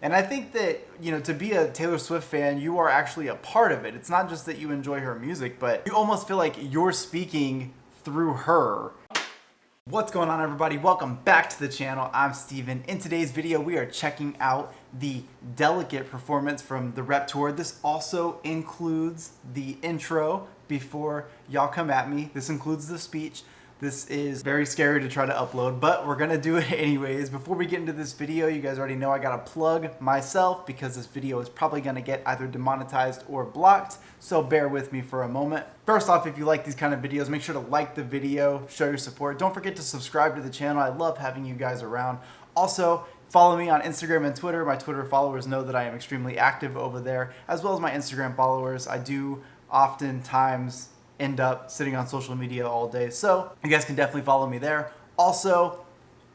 And I think that, you know, to be a Taylor Swift fan, you are actually a part of it. It's not just that you enjoy her music, but you almost feel like you're speaking through her. What's going on, everybody? Welcome back to the channel. I'm Steven. In today's video, we are checking out the Delicate performance from the Rep Tour. This also includes the intro before y'all come at me. This includes the speech. This is very scary to try to upload, but we're gonna do it anyways. Before we get into this video, you guys already know I gotta plug myself because this video is probably gonna get either demonetized or blocked, so bear with me for a moment. First off, if you like these kind of videos, make sure to like the video, show your support. Don't forget to subscribe to the channel. I love having you guys around. Also, follow me on Instagram and Twitter. My Twitter followers know that I am extremely active over there, as well as my Instagram followers. I do oftentimes end up sitting on social media all day, so you guys can definitely follow me there. Also,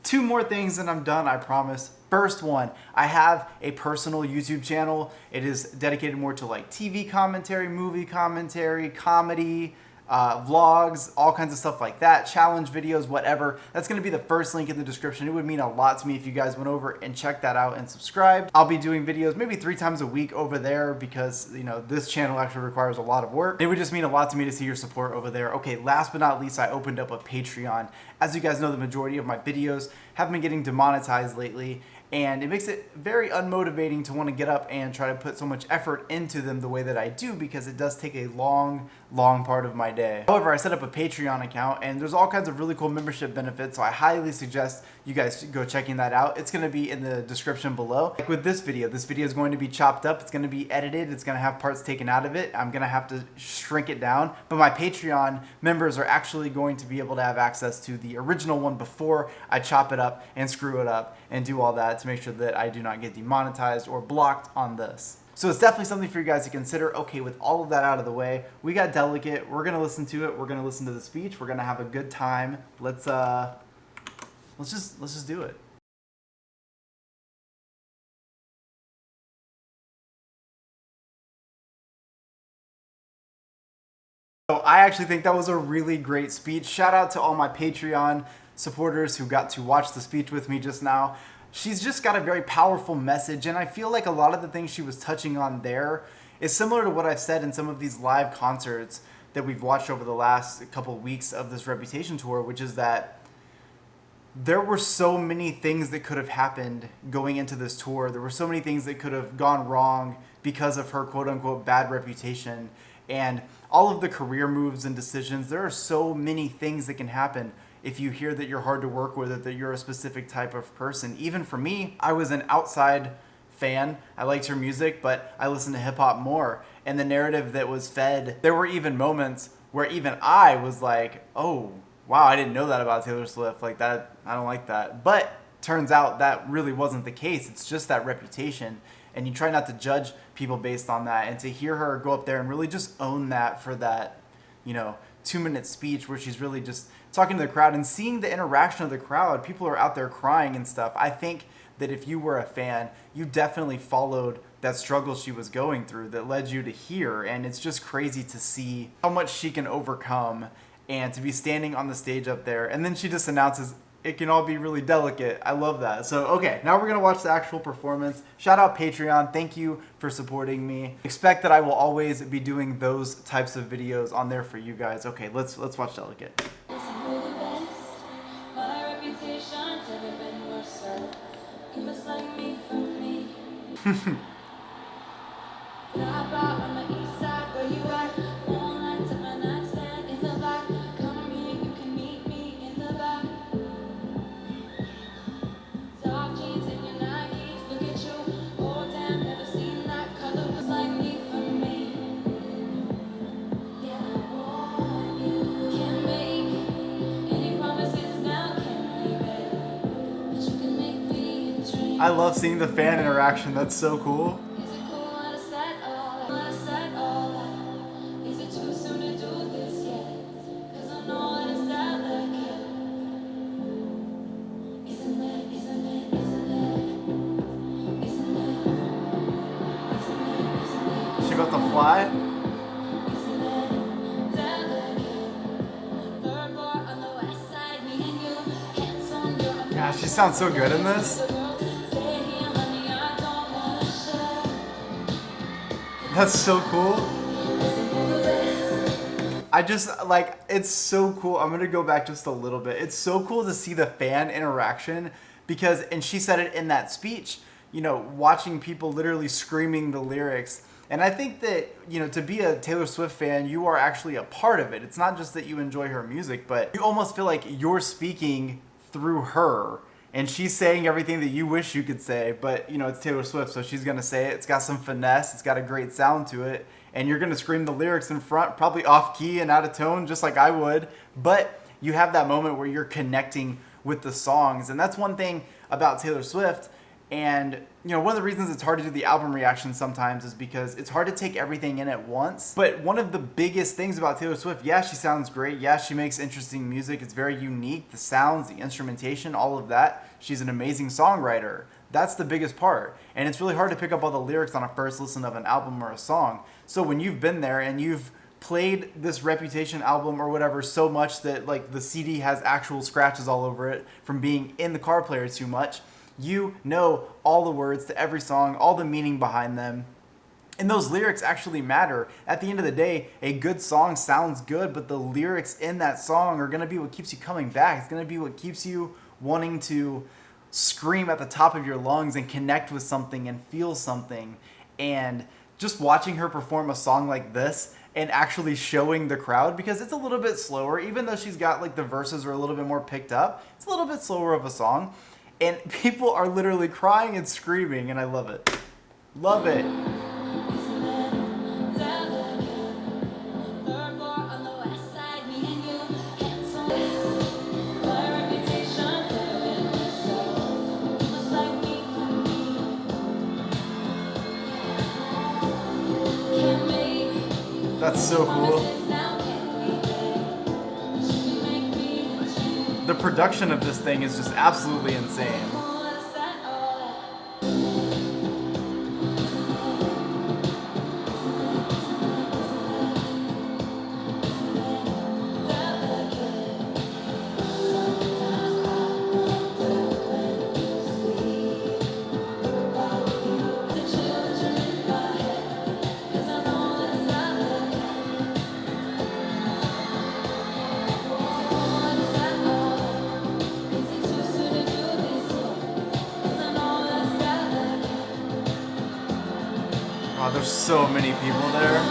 two more things and I'm done, I promise. First one, I have a personal YouTube channel. It is dedicated more to like TV commentary, movie commentary, comedy, vlogs, all kinds of stuff like that, challenge videos, whatever. That's gonna be the first link in the description. It would mean a lot to me if you guys went over and checked that out and subscribed. I'll be doing videos maybe 3 times a week over there because, you know, this channel actually requires a lot of work. It would just mean a lot to me to see your support over there. Okay, last but not least, I opened up a Patreon. As you guys know, the majority of my videos have been getting demonetized lately, and it makes it very unmotivating to want to get up and try to put so much effort into them the way that I do, because it does take a long part of my day. However, I set up a Patreon account and there's all kinds of really cool membership benefits, so I highly suggest you guys go checking that out. It's going to be in the description below. Like with this video is going to be chopped up, it's going to be edited, it's going to have parts taken out of it. I'm going to have to shrink it down, but my Patreon members are actually going to be able to have access to the original one before I chop it up and screw it up and do all that to make sure that I do not get demonetized or blocked on this. So it's definitely something for you guys to consider. Okay, with all of that out of the way, we got Delicate. We're gonna listen to it. We're gonna listen to the speech. We're gonna have a good time. Let's just do it. So I actually think that was a really great speech. Shout out to all my Patreon supporters who got to watch the speech with me just now. She's just got a very powerful message, and I feel like a lot of the things she was touching on there is similar to what I've said in some of these live concerts that we've watched over the last couple weeks of this Reputation tour, which is that there were so many things that could have happened going into this tour. There were so many things that could have gone wrong because of her quote-unquote bad reputation and all of the career moves and decisions. There are so many things that can happen if you hear that you're hard to work with, or that you're a specific type of person. Even for me, I was an outside fan. I liked her music, but I listened to hip hop more. And the narrative that was fed, there were even moments where even I was like, oh, wow, I didn't know that about Taylor Swift. Like that, I don't like that. But turns out that really wasn't the case. It's just that reputation. And you try not to judge people based on that. And to hear her go up there and really just own that for that, you know, 2-minute speech where she's really just talking to the crowd and seeing the interaction of the crowd. People are out there crying and stuff. I think that if you were a fan, you definitely followed that struggle she was going through that led you to here. And it's just crazy to see how much she can overcome and to be standing on the stage up there. And then she just announces, it can all be really delicate. I love that. So, okay, now we're gonna watch the actual performance. Shout out Patreon, thank you for supporting me. Expect that I will always be doing those types of videos on there for you guys. Okay, let's watch Delicate. I love seeing the fan interaction. That's so cool. Is she about to fly? Yeah, she sounds so good in this. That's so cool. I just like it's so cool. I'm gonna go back just a little bit. It's so cool to see the fan interaction because, and she said it in that speech, watching people literally screaming the lyrics. And I think that, to be a Taylor Swift fan, you are actually a part of it. It's not just that you enjoy her music, but you almost feel like you're speaking through her. And she's saying everything that you wish you could say, but it's Taylor Swift, so she's gonna say it. It's got some finesse, it's got a great sound to it, and you're gonna scream the lyrics in front, probably off key and out of tone, just like I would. But you have that moment where you're connecting with the songs, and that's one thing about Taylor Swift. And one of the reasons it's hard to do the album reaction sometimes is because it's hard to take everything in at once. But one of the biggest things about Taylor Swift, yeah, she sounds great. Yeah, she makes interesting music. It's very unique. The sounds, the instrumentation, all of that. She's an amazing songwriter. That's the biggest part. And it's really hard to pick up all the lyrics on a first listen of an album or a song. So when you've been there and you've played this Reputation album or whatever so much that like the CD has actual scratches all over it from being in the car player too much, you know all the words to every song, all the meaning behind them. And those lyrics actually matter. At the end of the day, a good song sounds good, but the lyrics in that song are going to be what keeps you coming back. It's going to be what keeps you wanting to scream at the top of your lungs and connect with something and feel something. And just watching her perform a song like this and actually showing the crowd, because it's a little bit slower, even though she's got like the verses are a little bit more picked up, it's a little bit slower of a song. And people are literally crying and screaming, and I love it. Love it. That's so cool. The production of this thing is just absolutely insane. Oh, there's so many people there.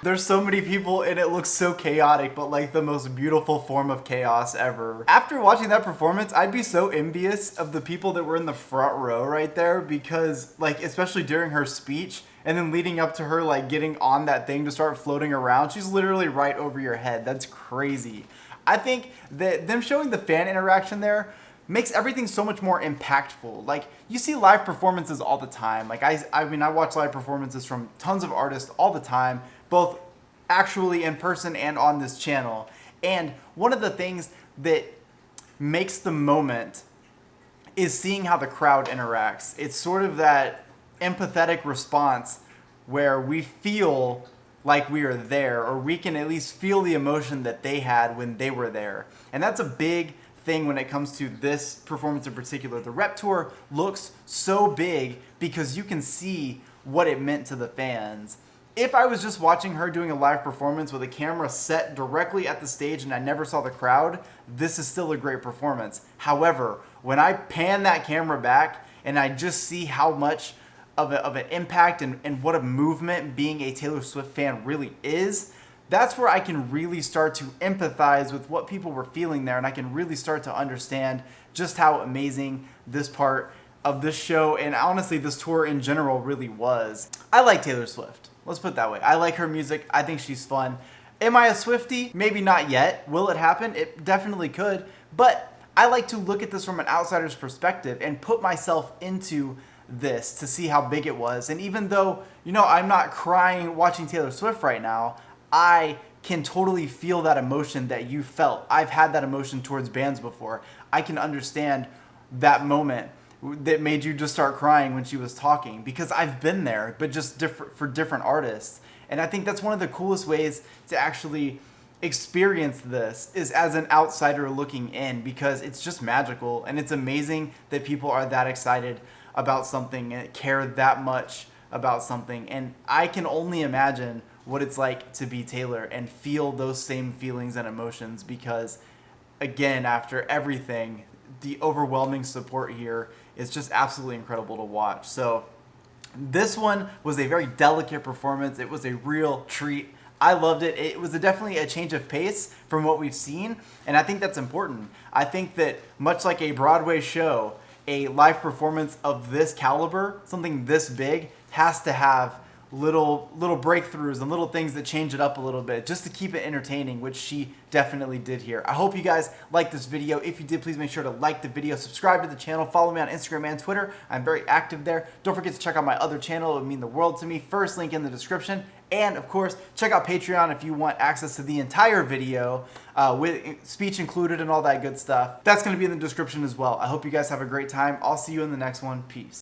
There's so many people and it looks so chaotic, but like the most beautiful form of chaos ever. After watching that performance, I'd be so envious of the people that were in the front row right there, because like, especially during her speech and then leading up to her like getting on that thing to start floating around, she's literally right over your head. That's crazy. I think that them showing the fan interaction there makes everything so much more impactful. Like, you see live performances all the time. Like I mean, I watch live performances from tons of artists all the time, both actually in person and on this channel. And one of the things that makes the moment is seeing how the crowd interacts. It's sort of that empathetic response where we feel like we are there, or we can at least feel the emotion that they had when they were there. And that's a big thing when it comes to this performance in particular. The Rep Tour looks so big because you can see what it meant to the fans. If I was just watching her doing a live performance with a camera set directly at the stage and I never saw the crowd, this is still a great performance. However, when I pan that camera back and I just see how much of an impact and what a movement being a Taylor Swift fan really is, that's where I can really start to empathize with what people were feeling there, and I can really start to understand just how amazing this part of this show, and honestly this tour in general, really was. I like Taylor Swift. Let's put it that way. I like her music. I think she's fun. Am I a Swiftie? Maybe not yet. Will it happen? It definitely could. But I like to look at this from an outsider's perspective and put myself into this to see how big it was. And even though, I'm not crying watching Taylor Swift right now, I can totally feel that emotion that you felt. I've had that emotion towards bands before. I can understand that moment that made you just start crying when she was talking? Because I've been there, but just different for different artists. And I think that's one of the coolest ways to actually experience this is as an outsider looking in, because it's just magical and it's amazing that people are that excited about something and care that much about something. And I can only imagine what it's like to be Taylor and feel those same feelings and emotions, because again, after everything, the overwhelming support here is just absolutely incredible to watch. So this one was a very delicate performance. It was a real treat. I loved it. It was definitely a change of pace from what we've seen, and I think that's important. I think that much like a Broadway show, a live performance of this caliber, something this big, has to have little breakthroughs and little things that change it up a little bit just to keep it entertaining, which she definitely did here. I hope you guys liked this video. If you did, please make sure to like the video, subscribe to the channel, follow me on Instagram and Twitter. I'm very active there. Don't forget to check out my other channel. It would mean the world to me. First link in the description. And of course, check out Patreon if you want access to the entire video with speech included and all that good stuff. That's going to be in the description as well. I hope you guys have a great time. I'll see you in the next one. Peace.